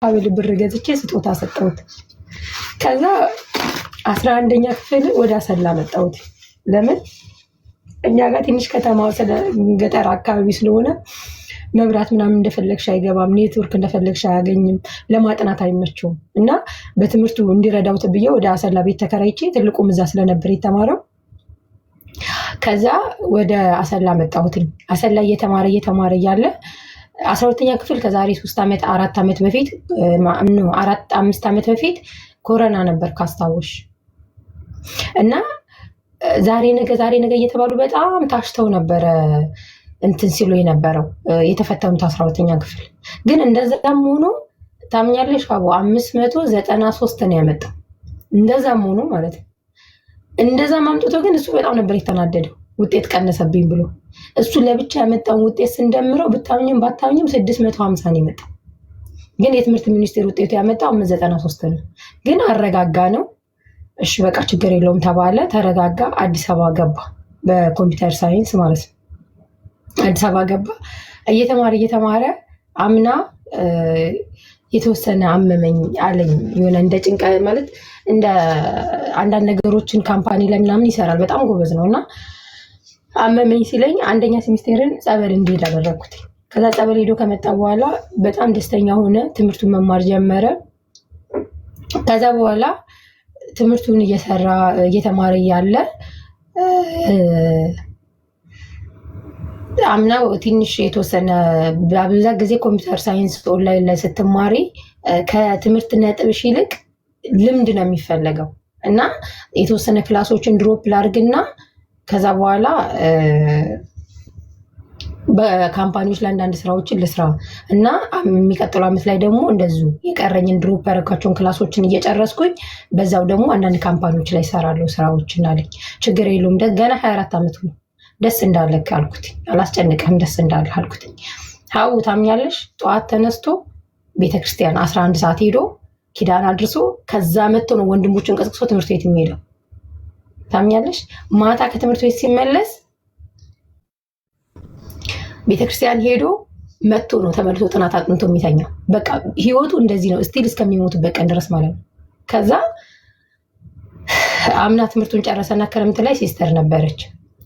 ሀብል ብር ገዝቼ ስጦታ ሰጠሁት። ከዛ 11ኛ ክፍል ወደ አሰላ መጣሁት። ለምን እኛ ጋር ትንሽ ከተማው ገጠር አካባቢ ስለሆነ መብራት ምናምን እንደፈለግሽ አይገባም፣ ኔትወርክ እንደፈለግሽ አያገኝም፣ ለማጥናት አይመቸውም እና በትምህርቱ እንዲረዳው ተብዬ ወደ አሰላ ቤት ተከራይቼ ትልቁም እዛ ስለነበር የተማረው ከዛ ወደ አሰላ መጣሁት። አሰላ እየተማረ እያለ 12ኛ ክፍል ከዛሬ 3 ዓመት 4 ዓመት በፊት 5 ዓመት በፊት ኮሮና ነበር ካስታወሽ እና ዛሬ ነገ እየተባሉ በጣም ታሽተው ነበረ እንትን ሲሉ የነበረው የተፈተኑት 12ኛ ክፍል ግን እንደዛም ሆኖ ታምኛለሽ አቦ 593 ነው ያመጣው። እንደዛም ሆኖ ማለት ነው። እንደዛም አምጥቶ ግን እሱ በጣም ነበር የተናደደው ውጤት ቀነሰብኝ ብሎ። እሱ ለብቻ ያመጣውን ውጤት ስንደምረው ብታምኝም ባታምኝም 650 ነው የመጣው። ግን የትምህርት ሚኒስቴር ውጤቱ ያመጣው 593 ነው። ግን አረጋጋ ነው። እሺ በቃ ችግር የለውም ተባለ፣ ተረጋጋ። አዲስ አበባ ገባ፣ በኮምፒውተር ሳይንስ ማለት ነው። አዲስ አበባ ገባ። እየተማረ አምና የተወሰነ አመመኝ አለኝ። የሆነ እንደ ጭንቀ ማለት እንደ አንዳንድ ነገሮችን ካምፓኒ ላይ ምናምን ይሰራል፣ በጣም ጎበዝ ነው እና አመመኝ ሲለኝ 1ኛ ሴሚስቴርን ጸበል እንዲሄድ አደረኩት። ከዛ ጸበል ሄዶ ከመጣ በኋላ በጣም ደስተኛ ሆነ፣ ትምህርቱን መማር ጀመረ። ከዛ በኋላ ትምህርቱን እየተማረ እያለ አምናው ትንሽ የተወሰነ በብዛት ጊዜ ኮምፒውተር ሳይንስ ኦንላይን ላይ ስትማሪ ከትምህርት ነጥብሽ ይልቅ ልምድ ነው የሚፈለገው እና የተወሰነ ክላሶችን ድሮፕ ላድርግና ከዛ በኋላ በካምፓኒዎች ላይ አንዳንድ ስራዎችን ልስራ እና የሚቀጥለው ዓመት ላይ ደግሞ እንደዚሁ የቀረኝን ድሮፕ ያደረኳቸውን ክላሶችን እየጨረስኩኝ በዛው ደግሞ አንዳንድ ካምፓኒዎች ላይ ሰራለሁ ስራዎችን አለኝ። ችግር የለውም ገና 24 ዓመቱ ነው። ደስ እንዳለክ አልኩት፣ አላስጨንቅህም ደስ እንዳለ አልኩት። ሀው ታምኛለሽ? ጠዋት ተነስቶ ቤተክርስቲያን 11 ሰዓት ሄዶ ኪዳን አድርሶ ከዛ መጥቶ ነው ወንድሞቹን ቀስቅሶ ትምህርት ቤት የሚሄደው። ታምኛለሽ? ማታ ከትምህርት ቤት ሲመለስ ቤተክርስቲያን ሄዶ መጥቶ ነው ተመልሶ ጥናት አጥንቶ የሚተኛው። በቃ ህይወቱ እንደዚህ ነው ስቲል እስከሚሞትበት ቀን ድረስ ማለት ነው። ከዛ አምና ትምህርቱን ጨረሰና ክረምት ላይ ሲስተር ነበረች።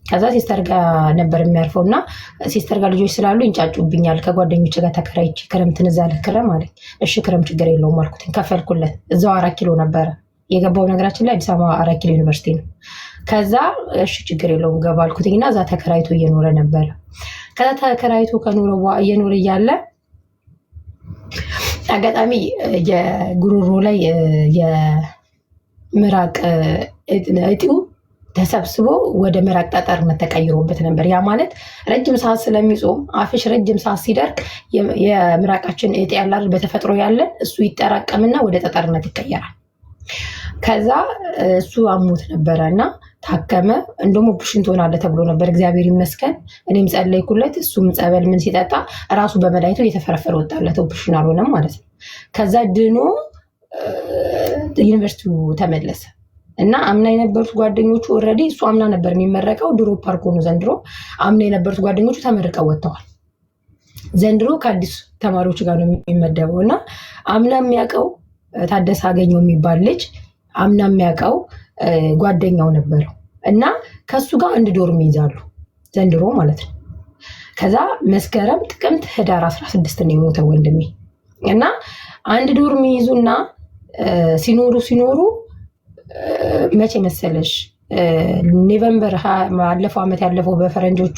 ከዛ ሲስተር ጋር ነበር የሚያርፈው እና ሲስተር ጋር ልጆች ስላሉ ይንጫጩብኛል። ከጓደኞች ጋር ተከራይቼ ክረምትን እዛ ልክረም አለኝ። እሺ ክረም ችግር የለውም አልኩትኝ። ከፈልኩለት። እዛው 4 ኪሎ ነበረ የገባው። ነገራችን ላይ አዲስ አበባ 4 ኪሎ ዩኒቨርሲቲ ነው። ከዛ እሺ ችግር የለውም ገባ አልኩትኝ እና እዛ ተከራይቶ እየኖረ ነበረ። ከዛ ተከራይቶ እየኖረ እያለ አጋጣሚ የጉሮሮ ላይ የምራቅ እጢው ተሰብስቦ ወደ ምራቅ ጠጠርነት ተቀይሮበት ነበር። ያ ማለት ረጅም ሰዓት ስለሚጾም አፍሽ ረጅም ሰዓት ሲደርቅ የምራቃችን እጢ ያላል በተፈጥሮ ያለ እሱ ይጠራቀምና ወደ ጠጠርነት ይቀየራል። ከዛ እሱ አሞት ነበረ እና ታከመ። እንደሞ ኦፕሬሽን ትሆናለህ ተብሎ ነበር። እግዚአብሔር ይመስገን እኔም ጸለይኩለት። እሱም ጸበል ምን ሲጠጣ ራሱ በመድኃኒቱ እየተፈረፈረ ወጣለት። ኦፕሬሽን አልሆነም ማለት ነው። ከዛ ድኖ ዩኒቨርሲቲው ተመለሰ እና አምና የነበሩት ጓደኞቹ ኦልሬዲ እሱ አምና ነበር የሚመረቀው ድሮ ፓርክ ሆኖ ዘንድሮ አምና የነበሩት ጓደኞቹ ተመርቀው ወጥተዋል። ዘንድሮ ከአዲስ ተማሪዎች ጋር ነው የሚመደበው እና አምና የሚያውቀው ታደሰ አገኘው የሚባል ልጅ አምና የሚያውቀው ጓደኛው ነበረው እና ከሱ ጋር አንድ ዶርም ይይዛሉ ዘንድሮ ማለት ነው። ከዛ መስከረም፣ ጥቅምት፣ ህዳር 16 ነው የሞተው ወንድሜ እና አንድ ዶርም ይይዙና ሲኖሩ መቼ መሰለሽ ኖቬምበር ባለፈው ዓመት ያለፈው በፈረንጆቹ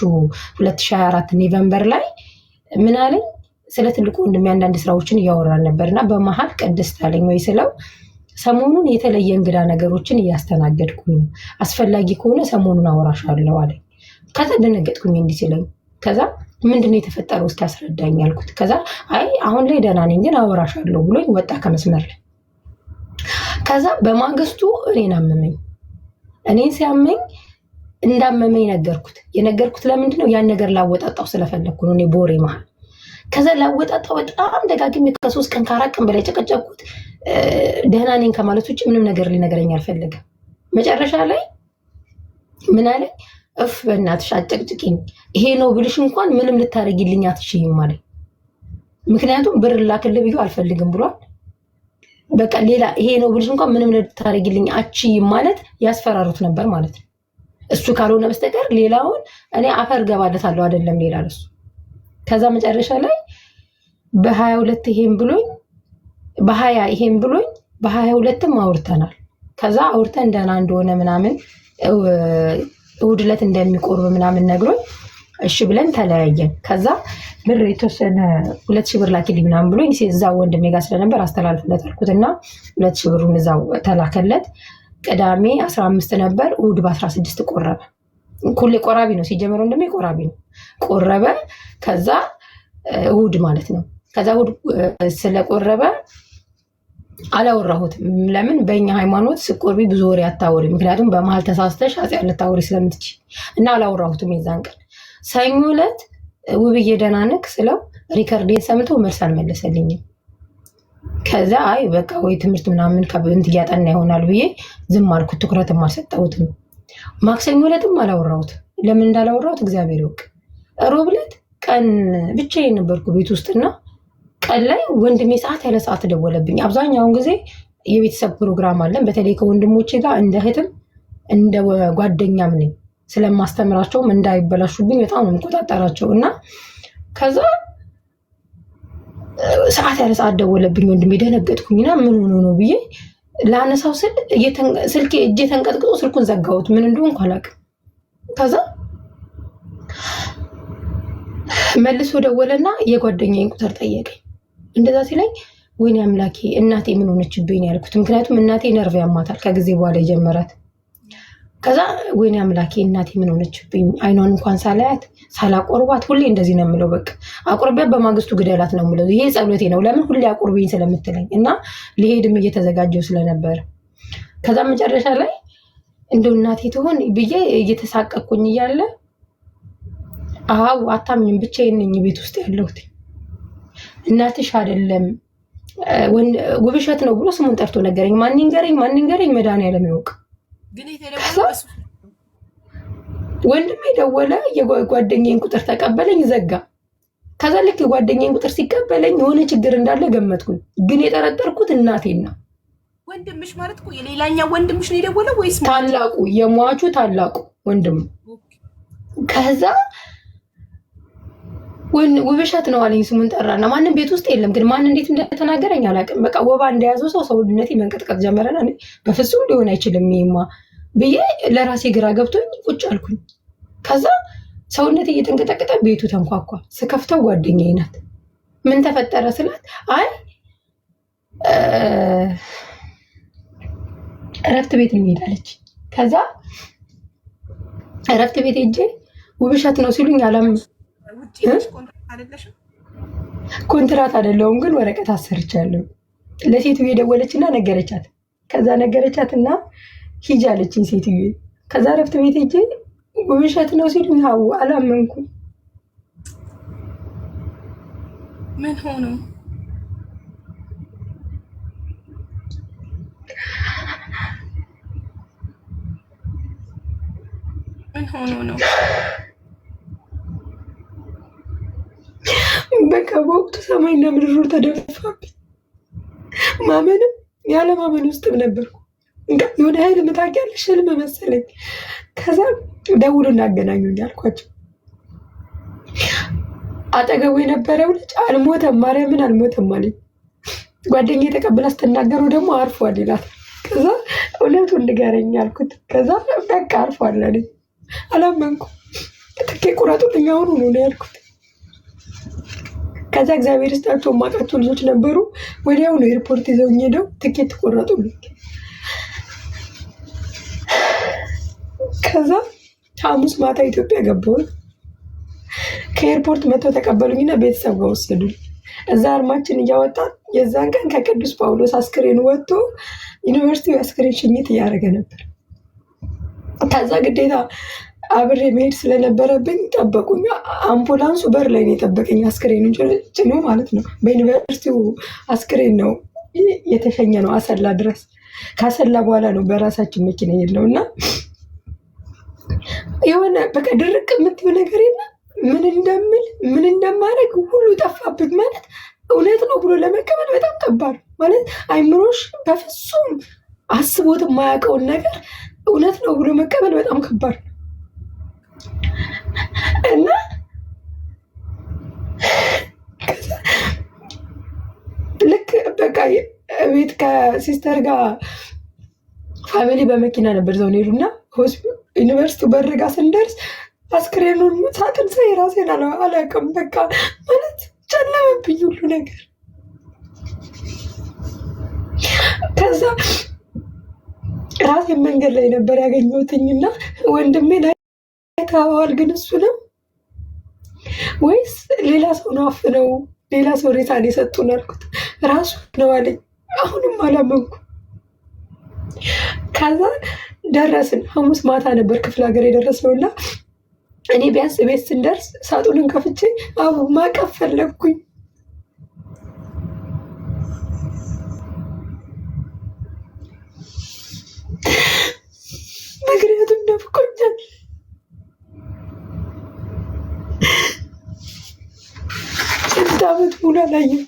2024 ኖቬምበር ላይ ምን አለኝ ስለ ትልቁ ወንድሜ አንዳንድ ስራዎችን እያወራን ነበርና በመሃል ቅድስት አለኝ ወይ ስለው ሰሞኑን የተለየ እንግዳ ነገሮችን እያስተናገድኩ ነው፣ አስፈላጊ ከሆነ ሰሞኑን አወራሻለሁ አለኝ። ከዛ ደነገጥኩኝ እንዲህ ሲለኝ። ከዛ ምንድነው የተፈጠረው እስኪ አስረዳኝ አልኩት። ከዛ አይ አሁን ላይ ደህና ነኝ ግን አወራሻለሁ ብሎኝ ወጣ ከመስመር ላይ። ከዛ በማግስቱ እኔን አመመኝ። እኔን ሲያመኝ እንዳመመኝ ነገርኩት። የነገርኩት ለምንድነው ያን ነገር ላወጣጣው ስለፈለኩ ነው እኔ ቦሬ መሃል። ከዛ ላወጣጣው በጣም ደጋግሜ ከ3 ቀን ከ4 ቀን በላይ ጨቀጨኩት። ደህና ነኝ ከማለት ውጭ ምንም ነገር ሊነገረኝ አልፈለገም። መጨረሻ ላይ ምን አለኝ፣ እፍ በእናትሽ አጨቅጭቂኝ፣ ይሄ ነው ብልሽ እንኳን ምንም ልታረጊልኝ አትችይም አለኝ። ምክንያቱም ብር ላክልህ ብዬ አልፈልግም ብሏል። በቃ ሌላ ይሄ ነው ብልሽ እንኳን ምንም ልታረግልኝ አቺ ማለት ያስፈራሩት ነበር ማለት ነው። እሱ ካልሆነ በስተቀር ሌላውን እኔ አፈር ገባለታለሁ አይደለም ሌላ ለሱ። ከዛ መጨረሻ ላይ በ22 ይሄን ብሎኝ በ20 ይሄን ብሎኝ በ22ም አውርተናል። ከዛ አውርተን ደህና እንደሆነ ምናምን እሑድ ዕለት እንደሚቆርብ ምናምን ነግሮኝ እሺ ብለን ተለያየን። ከዛ ብር የተወሰነ 2000 ብር ላኪልኝ ምናምን ብሎኝ እዛው ወንድሜ ጋር ስለነበር አስተላልፍለት አልኩትና 2000 ብሩን እዛው ተላከለት። ቅዳሜ 15 ነበር፣ እሑድ በ16 ቆረበ። ሁሌ ቆራቢ ነው ሲጀመር ወንድሜ ቆራቢ ነው። ቆረበ። ከዛ እሑድ ማለት ነው። ከዛ እሑድ ስለቆረበ አላወራሁትም። ለምን በእኛ ሃይማኖት ስቆርቢ ብዙ ወሬ አታወሪ፣ ምክንያቱም በመሀል ተሳስተሽ ኃጢአት ልታወሪ ስለምትችይ እና አላወራሁትም። የዛን ቀን ሰኞ ዕለት ውብዬ ደህና ነህ ስለው ሪከርዴን ሰምቶ መልስ አልመለሰልኝም። ከዛ አይ በቃ ወይ ትምህርት ምናምን ከብንት እያጠና ይሆናል ብዬ ዝም አልኩት፣ ትኩረትም አልሰጠሁትም። ማክሰኞ ዕለትም አላወራሁትም። ለምን እንዳላወራሁት እግዚአብሔር ይወቅ። ሮብ ዕለት ቀን ብቻዬን ነበርኩ ቤት ውስጥና ቀን ላይ ወንድሜ ሰዓት ያለ ሰዓት ደወለብኝ። አብዛኛውን ጊዜ የቤተሰብ ፕሮግራም አለን። በተለይ ከወንድሞቼ ጋር እንደ እህትም እንደ ጓደኛም ነኝ። ስለማስተምራቸውም እንዳይበላሹብኝ በጣም ነው የምቆጣጠራቸው እና ከዛ ሰዓት ያለ ሰዓት ደወለብኝ ወንድሜ። ደነገጥኩኝና ምን ሆኖ ነው ብዬ ላነሳው ስል ስልኬ እጄ ተንቀጥቅጦ ስልኩን ዘጋሁት። ምን እንደሆነ አላውቅም። ከዛ መልሶ ደወለና የጓደኛዬን ቁጥር ጠየቀኝ። እንደዛ ሲለኝ ወይኔ አምላኬ እናቴ ምን ሆነችብኝ ያልኩት። ምክንያቱም እናቴ ነርቭ ያማታል ከጊዜ በኋላ የጀመራት። ከዛ ወይኔ አምላኬ እናቴ ምን ሆነችብኝ፣ አይኗን እንኳን ሳላያት ሳላቆርባት፣ ሁሌ እንደዚህ ነው የምለው። በቃ አቁርቢያ በማግስቱ ግደላት ነው የምለው። ይሄ ጸሎቴ ነው። ለምን ሁሌ አቁርብኝ ስለምትለኝ እና ሊሄድም እየተዘጋጀው ስለነበረ። ከዛ መጨረሻ ላይ እንደው እናቴ ትሆን ብዬ እየተሳቀቅኩኝ እያለ አዎ አታምኝም፣ ብቻዬን ነኝ ቤት ውስጥ ያለሁት፣ እናትሽ አይደለም ውብሸት ነው ብሎ ስሙን ጠርቶ ነገረኝ። ማን ይንገረኝ መድኃኒዓለም ያውቅ። ወንድሜ ደወለ፣ የጓደኛዬን ቁጥር ተቀበለኝ፣ ዘጋ። ከዛ ልክ የጓደኛዬን ቁጥር ሲቀበለኝ የሆነ ችግር እንዳለ ገመትኩኝ። ግን የጠረጠርኩት እናቴን ነው። ወንድምሽ ማለት እኮ የሌላኛው ወንድምሽ ነው የደወለው ወይስ ታላቁ የሟቹ ታላቁ ወንድም? ከዛ ውብሸት ነው አለኝ። ስሙን ጠራና ማንም ቤት ውስጥ የለም፣ ግን ማን እንዴት እንደተናገረኝ አላውቅም። በቃ ወባ እንደያዘው ሰው ሰውነቴ መንቀጥቀጥ ጀመረና በፍጹም ሊሆን አይችልም ይሄማ ብዬ ለራሴ ግራ ገብቶኝ ቁጭ አልኩኝ። ከዛ ሰውነቴ እየተንቀጠቀጠ ቤቱ ተንኳኳ። ስከፍተው ጓደኛዬ ናት። ምን ተፈጠረ ስላት አይ እረፍት ቤት እንሄዳለች። ከዛ እረፍት ቤት ሄጄ ውብሸት ነው ሲሉኝ ኮንትራት አይደለሁም ግን ወረቀት አሰርቻለሁ። ለሴትዮ የደወለችና ነገረቻት። ከዛ ነገረቻትና ሂጂ አለችኝ ሴትዮ። ከዛ እረፍት ቤት ሄጄ ውብሸት ነው ሲሉኝ አላመንኩም። ምን ሆኖ ነው? በቃ በወቅቱ ሰማይና ምድር ተደፋብኝ። ማመንም ያለ ማመን ውስጥም ነበርኩ። የሆነ ኃይል ምታውቂያለሽ ህልም መሰለኝ። ከዛ ደውሎ እናገናኙኝ አልኳቸው። አጠገቡ የነበረው ልጅ አልሞተም፣ ማርያምን አልሞተም አለኝ። ጓደኛዬ ተቀብላ ስትናገረው ደግሞ አርፏል ይላል። ከዛ እውነቱን ንገረኝ አልኩት። ከዛ በቃ አርፏል አለኝ። አላመንኩም። ትኬት ቁረጡልኝ አሁኑ ነው ያልኩት። ከዛ እግዚአብሔር ይስጣቸው ማቃቸው ልጆች ነበሩ። ወዲያው ነው ኤርፖርት ይዘውኝ ሄደው ትኬት ቆረጡልኝ። ከዛ ሐሙስ ማታ ኢትዮጵያ ገባሁት። ከኤርፖርት መጥተው ተቀበሉኝና ቤተሰብ ጋር ወሰዱኝ። እዛ አርማችን እያወጣን የዛን ቀን ከቅዱስ ጳውሎስ አስክሬን ወጥቶ ዩኒቨርሲቲው አስክሬን ሽኝት እያደረገ ነበር። ከዛ ግዴታ አብሬ መሄድ ስለነበረብኝ ጠበቁኝ። አምቡላንሱ በር ላይ ነው የጠበቀኝ፣ አስክሬኑን ጭኖ ማለት ነው። በዩኒቨርሲቲው አስክሬን ነው የተሸኘ ነው አሰላ ድረስ። ካሰላ በኋላ ነው በራሳችን መኪና የሄድነው እና የሆነ በቃ ድርቅ የምትይው ነገር የለም። ምን እንደምል ምን እንደማደርግ ሁሉ ጠፋብኝ። ማለት እውነት ነው ብሎ ለመቀበል በጣም ከባድ ማለት አይምሮሽ በፍጹም አስቦት የማያውቀውን ነገር እውነት ነው ብሎ መቀበል በጣም ከባድ ነው እና ልክ በቃ ቤት ከሲስተር ጋር ፋሚሊ በመኪና ነበር ዘው ሄዱና ዩኒቨርሲቲ በርጋ ስንደርስ አስክሬኑን ሳጥን ሳይ ራሴን አላውቅም። በቃ ማለት ጨለመብኝ ሁሉ ነገር። ከዛ ራሴን መንገድ ላይ ነበር ያገኘሁትኝና ወንድሜን አይተኸዋል ግን እሱ ነው ወይስ ሌላ ሰው ነው አፍነው ሌላ ሰው ሬሳን የሰጡን አልኩት። ራሱ ነው አለኝ። አሁንም አላመንኩ። ከዛ ደረስን። ሐሙስ ማታ ነበር ክፍለ ሀገር የደረስነውና እኔ ቢያንስ ቤት ስንደርስ ሳጡንን ከፍቼ አቡ ማቀፍ ፈለግኩኝ። ምክንያቱም ናፍቆኛል። ስንት ዓመት ሙሉ አላየሁም።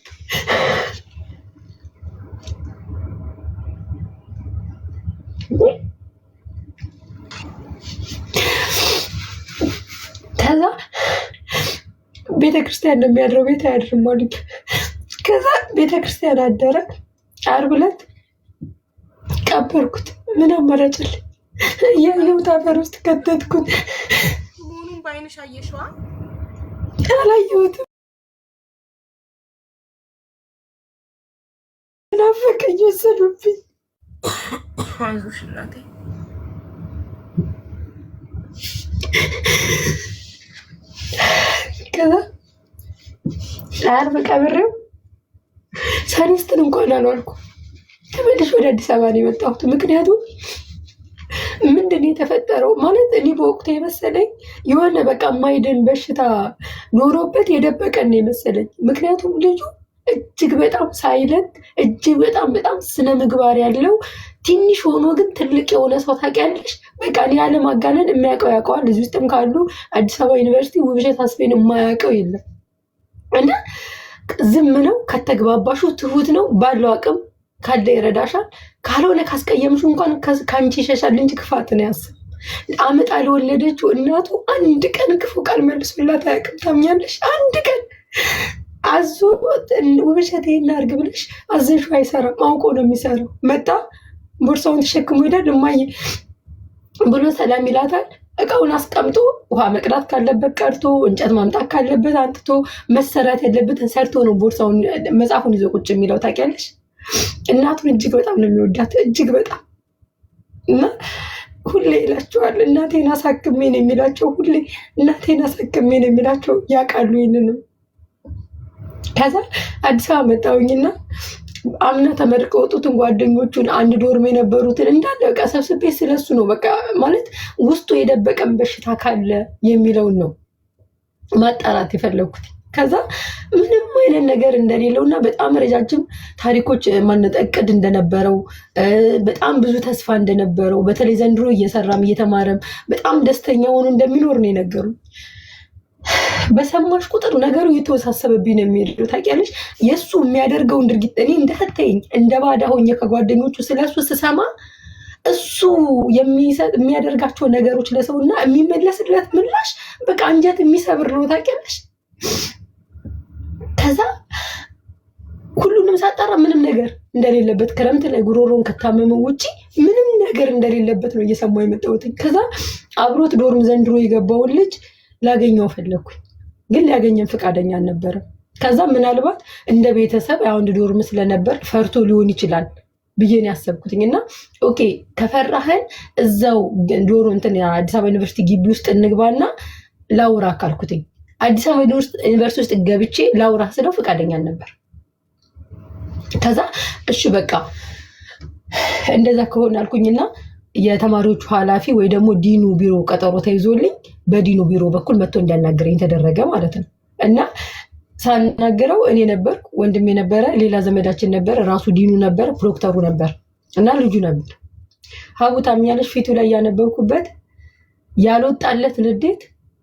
ከዛ ቤተክርስቲያን ነው የሚያድረው፣ ቤት አያድርም አሉኝ። ከዛ ቤተክርስቲያን አደረ። ዓርብ ዕለት ቀበርኩት። ምን አማራጭልኝ? የህይወት አፈር ውስጥ ከተትኩት። መሆኑን በዓይንሽ አየሽዋ? አላየሁትም። ናፈቀኝ፣ ወሰዱብኝ። አይዞሽ እናቴ። ከዛ ዓርብ ቀብሬው ሰለስትን እንኳን አልዋልኩ። ተመልሼ ወደ አዲስ አበባ ነው የመጣሁት። ምክንያቱም ምንድን ነው የተፈጠረው ማለት እኔ በወቅቱ የመሰለኝ የሆነ በቃ የማይድን በሽታ ኖሮበት የደበቀን ነው የመሰለኝ። ምክንያቱም ልጁ እጅግ በጣም ሳይለንት እጅግ በጣም ስነ ምግባር ያለው ትንሽ ሆኖ ግን ትልቅ የሆነ ሰው ታውቂያለሽ። በቃ ያለ ማጋነን የሚያውቀው ያውቀዋል። እዚህ ውስጥም ካሉ አዲስ አበባ ዩኒቨርሲቲ ውብሸት አስፌን የማያውቀው የለም እና ዝም ነው። ከተግባባሹ ትሁት ነው። ባለው አቅም ካለ ይረዳሻል። ካልሆነ ካስቀየምሹ እንኳን ከአንቺ ይሸሻል እንጂ ክፋትን አያስብም። አመጣ ለወለደችው እናቱ አንድ ቀን ክፉ ቃል መልሶላት አያውቅም። ታምኛለሽ? አንድ ቀን አዞ ውብሸት ይሄን አድርግ ብለሽ አዘሹ አይሰራም። አውቆ ነው የሚሰራው። መጣ ቦርሳውን ተሸክሞ ሄዳል። እማዬ ብሎ ሰላም ይላታል። እቃውን አስቀምጦ ውሃ መቅዳት ካለበት ቀርቶ እንጨት ማምጣት ካለበት አንጥቶ መሰራት ያለበትን ሰርቶ ነው ቦርሳውን መጽሐፉን ይዞ ቁጭ የሚለው ታውቂያለሽ። እናቱን እጅግ በጣም ነው የሚወዳት፣ እጅግ በጣም እና ሁሌ ይላቸዋል እናቴን አሳክሜ ነው የሚላቸው። ሁሌ እናቴን አሳክሜ ነው የሚላቸው። ያውቃሉ ይህንንም። ከዛ አዲስ አበባ መጣሁኝና አምና ተመርቀው ወጡትን ጓደኞቹን አንድ ዶርም የነበሩትን እንዳለ በቃ ሰብስቤ ስለሱ ነው በቃ ማለት ውስጡ የደበቀን በሽታ ካለ የሚለውን ነው ማጣራት የፈለግኩት። ከዛ ምንም አይነት ነገር እንደሌለው እና በጣም ረጃጅም ታሪኮች ማነት እቅድ እንደነበረው በጣም ብዙ ተስፋ እንደነበረው በተለይ ዘንድሮ እየሰራም እየተማረም በጣም ደስተኛ ሆኖ እንደሚኖር ነው የነገሩኝ። በሰማሽ ቁጥር ነገሩ እየተወሳሰበብኝ ነው የሚሄደው ታውቂያለሽ። የእሱ የሚያደርገውን ድርጊት እኔ እንደተተኝ እንደ ባዳ ሆኜ ከጓደኞቹ ስለሱ ስሰማ እሱ የሚያደርጋቸው ነገሮች ለሰው እና የሚመለስለት ምላሽ በቃ አንጀት የሚሰብር ነው ታውቂያለሽ። ከዛ ሁሉንም ሳጣራ ምንም ነገር እንደሌለበት ክረምት ላይ ጉሮሮን ከታመመው ውጪ ምንም ነገር እንደሌለበት ነው እየሰማሁ የመጣሁት። ከዛ አብሮት ዶርም ዘንድሮ የገባውን ልጅ ላገኘው ፈለግኩኝ፣ ግን ሊያገኘን ፈቃደኛ አልነበረም። ከዛ ምናልባት እንደ ቤተሰብ አንድ ዶርም ስለነበር ፈርቶ ሊሆን ይችላል ብዬን ያሰብኩትኝ እና ኦኬ ከፈራህን እዛው ዶሮ እንትን አዲስ አበባ ዩኒቨርሲቲ ግቢ ውስጥ እንግባና ላውራ ካልኩትኝ አዲስ አበባ ዩኒቨርሲቲ ውስጥ ገብቼ ላውራ ስለው ፈቃደኛ አልነበር። ከዛ እሺ በቃ እንደዛ ከሆነ አልኩኝና የተማሪዎቹ ኃላፊ ወይ ደግሞ ዲኑ ቢሮ ቀጠሮ ተይዞልኝ በዲኑ ቢሮ በኩል መጥቶ እንዲያናገረኝ ተደረገ ማለት ነው። እና ሳናገረው እኔ ነበር፣ ወንድሜ ነበረ፣ ሌላ ዘመዳችን ነበር፣ ራሱ ዲኑ ነበር፣ ፕሮክተሩ ነበር እና ልጁ ነበር። ሀቡ ታምኛለሽ? ፊቱ ላይ ያነበብኩበት ያልወጣለት ንዴት፣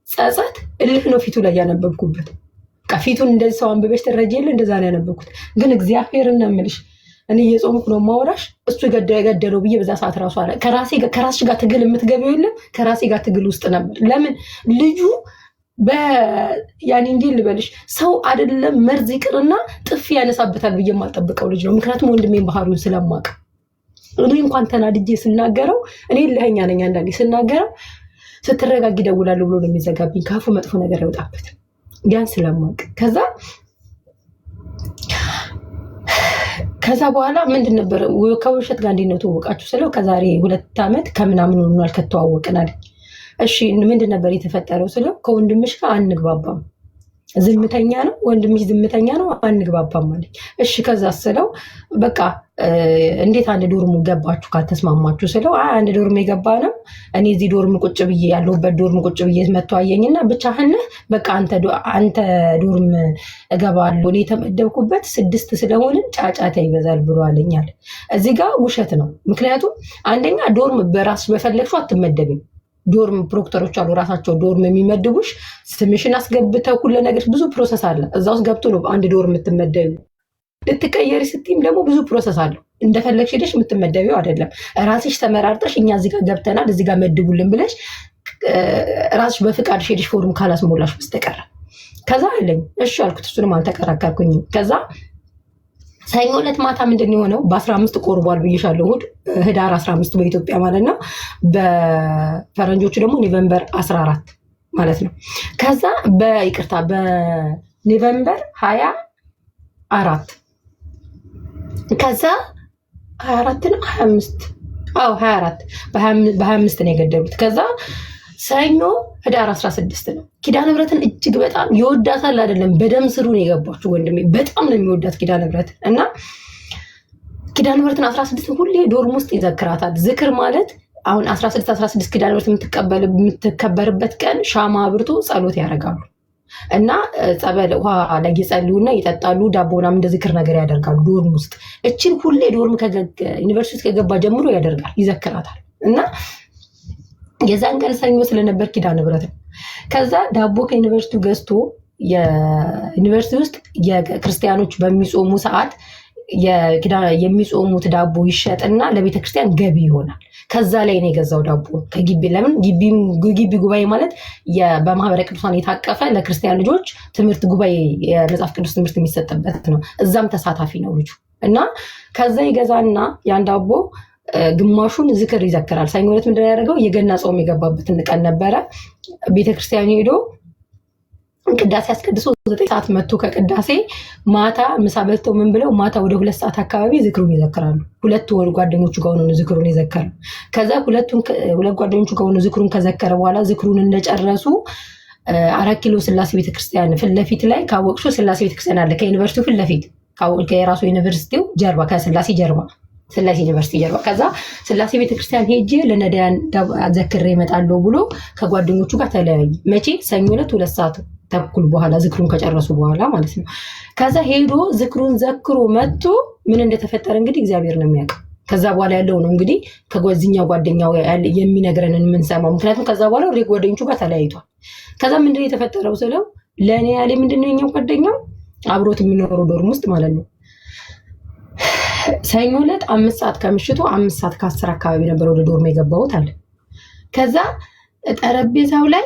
ጸጸት፣ እልህ ነው ፊቱ ላይ ያነበብኩበት። ፊቱን እንደዚህ ሰው አንብበሽ ትረጂ የለ እንደዛ ነው ያነበብኩት። ግን እግዚአብሔርን ነው የምልሽ እኔ እየጾምኩ ነው ማውራሽ እሱ የገደለው ብዬ በዛ ሰዓት ራሱ አለ ከራስሽ ጋር ትግል የምትገቢው የለም ከራሴ ጋር ትግል ውስጥ ነበር። ለምን ልጁ ያኔ እንዴት ልበልሽ ሰው አይደለም መርዝ ይቅርና ጥፊ ያነሳበታል ብዬ የማልጠብቀው ልጅ ነው። ምክንያቱም ወንድሜን ባህሪውን ስለማውቅ እኔ እንኳን ተናድጄ ስናገረው እኔ ለኛ ነኝ አንዳንዴ ስናገረው ስትረጋጊ ደውላለሁ ብሎ ነው የሚዘጋብኝ ካፉ መጥፎ ነገር ያወጣበት ያን ስለማውቅ ከዛ በኋላ ምንድን ነበር ከውሸት ጋር እንዴት ነው ተወቃችሁ ስለው ከዛሬ 2 ዓመት ከምናምን ሆኗል ከተዋወቅናል። እሺ ምንድን ነበር የተፈጠረው ስለው ከወንድምሽ ጋር አንግባባም ዝምተኛ ነው ወንድምሽ ዝምተኛ ነው አንግባባም ማለት እሺ ከዛ ስለው በቃ እንዴት አንድ ዶርም ገባችሁ ካልተስማማችሁ ስለው አንድ ዶርም የገባ ነው እኔ እዚህ ዶርም ቁጭ ብዬ ያለሁበት ዶርም ቁጭ ብዬ መጥቶ አየኝና ብቻህን በቃ አንተ ዶርም እገባለሁ እኔ የተመደብኩበት 6 ስለሆነ ጫጫታ ይበዛል ብሎ አለኛል። እዚህ ጋር ውሸት ነው። ምክንያቱም አንደኛ ዶርም በራስሽ በፈለግሽው አትመደብም። ዶርም ፕሮክተሮች አሉ ራሳቸው ዶርም የሚመድቡሽ ስምሽን አስገብተው ሁሉ ነገር ብዙ ፕሮሰስ አለ። እዛ ውስጥ ገብቶ ነው አንድ ዶርም የምትመደቢው። ልትቀየሪ ስትይም ደግሞ ብዙ ፕሮሰስ አለው። እንደፈለግሽ ሄደሽ የምትመደቢው አይደለም። ራስሽ ተመራርጠሽ እኛ እዚህ ጋር ገብተናል እዚህ ጋር መድቡልን ብለሽ ራስሽ በፍቃድሽ ሄደሽ ፎርም ካላስሞላሽ በስተቀር ከዛ አለኝ እሺ አልኩት። እሱንም አልተከራከርኩኝም። ከዛ ሰኞ ዕለት ማታ ምንድን የሆነው በ15 ቆርቧል ብዬሻለሁ። ህዳር 15 በኢትዮጵያ ማለት ነው። በፈረንጆቹ ደግሞ ኖቬምበር 14 ማለት ነው። ከዛ በይቅርታ በኖቬምበር 24 ከዛ 24 ነው 25 24 በ25 ነው የገደሉት። ከዛ ሰኞ ህዳር 16 ነው። ኪዳነ ምህረትን እጅግ በጣም ይወዳታል አይደለም በደም ስሩ ነው የገባችው ወንድሜ በጣም ነው የሚወዳት ኪዳነ ምህረት እና ኪዳነ ምህረትን 16 ሁሌ ዶርም ውስጥ ይዘክራታል። ዝክር ማለት አሁን 16 ኪዳነ ምህረት የምትከበርበት ቀን ሻማ አብርቶ ጸሎት ያደርጋሉ እና ጸበል ውሃ ላይ ይጸልዩና ይጠጣሉ። ዳቦና እንደ ዝክር ነገር ያደርጋሉ ዶርም ውስጥ። እቺን ሁሌ ዶርም ዩኒቨርሲቲ ውስጥ ከገባ ጀምሮ ያደርጋል ይዘክራታል እና የዛን ቀን ሰኞ ስለነበር ኪዳነ ምህረት ነው። ከዛ ዳቦ ከዩኒቨርሲቲው ገዝቶ የዩኒቨርሲቲ ውስጥ የክርስቲያኖች በሚጾሙ ሰዓት የሚጾሙት ዳቦ ይሸጥና ለቤተክርስቲያን ገቢ ይሆናል። ከዛ ላይ ነው የገዛው ዳቦ ከግቢ። ለምን ግቢ ጉባኤ ማለት በማህበረ ቅዱሳን የታቀፈ ለክርስቲያን ልጆች ትምህርት ጉባኤ የመጽሐፍ ቅዱስ ትምህርት የሚሰጥበት ነው። እዛም ተሳታፊ ነው ልጁ እና ከዛ ይገዛና ያን ዳቦ ግማሹን ዝክር ይዘክራል። ሰኞ ዕለት ምንድን ያደረገው የገና ጾም የገባበትን ቀን ነበረ። ቤተክርስቲያን ሄዶ ቅዳሴ አስቀድሶ 9 ሰዓት መጥቶ ከቅዳሴ ማታ ምሳ በልተው ምን ብለው ማታ ወደ 2 ሰዓት አካባቢ ዝክሩን ይዘክራሉ። ሁለት ጓደኞቹ ጋር ሆነው ዝክሩን ይዘክራሉ። ከዛ ሁለት ጓደኞቹ ጋር ሆነው ዝክሩን ከዘከረ በኋላ ዝክሩን እንደጨረሱ 4 ኪሎ ስላሴ ቤተክርስቲያን ፊት ለፊት ላይ ካወቅሹ ስላሴ ቤተክርስቲያን አለ ከዩኒቨርሲቲው ፊት ለፊት ከራሱ ዩኒቨርሲቲው ጀርባ ከስላሴ ጀርባ ስላሴ ዩኒቨርሲቲ ጀርባ ከዛ ስላሴ ቤተክርስቲያን ሄጄ ለነዳያን ዘክሬ እመጣለሁ ብሎ ከጓደኞቹ ጋር ተለያየ። መቼ? ሰኞ ዕለት 2 ሰዓት ተኩል በኋላ ዝክሩን ከጨረሱ በኋላ ማለት ነው። ከዛ ሄዶ ዝክሩን ዘክሮ መጥቶ ምን እንደተፈጠረ እንግዲህ እግዚአብሔር ነው የሚያውቀው። ከዛ በኋላ ያለው ነው እንግዲህ ከጓዝኛው ጓደኛው የሚነግረንን የምንሰማው። ምክንያቱም ከዛ በኋላ ወደ ጓደኞቹ ጋር ተለያይቷል። ከዛ ምንድነው የተፈጠረው ስለው ለእኔ ያለ ምንድነው የኛው ጓደኛው አብሮት የሚኖረው ዶርም ውስጥ ማለት ነው። ሰኞ ዕለት 5 ሰዓት ከምሽቱ 5 ሰዓት ከ10 አካባቢ ነበር ወደ ዶርም የገባሁት አለ። ከዛ ጠረጴዛው ላይ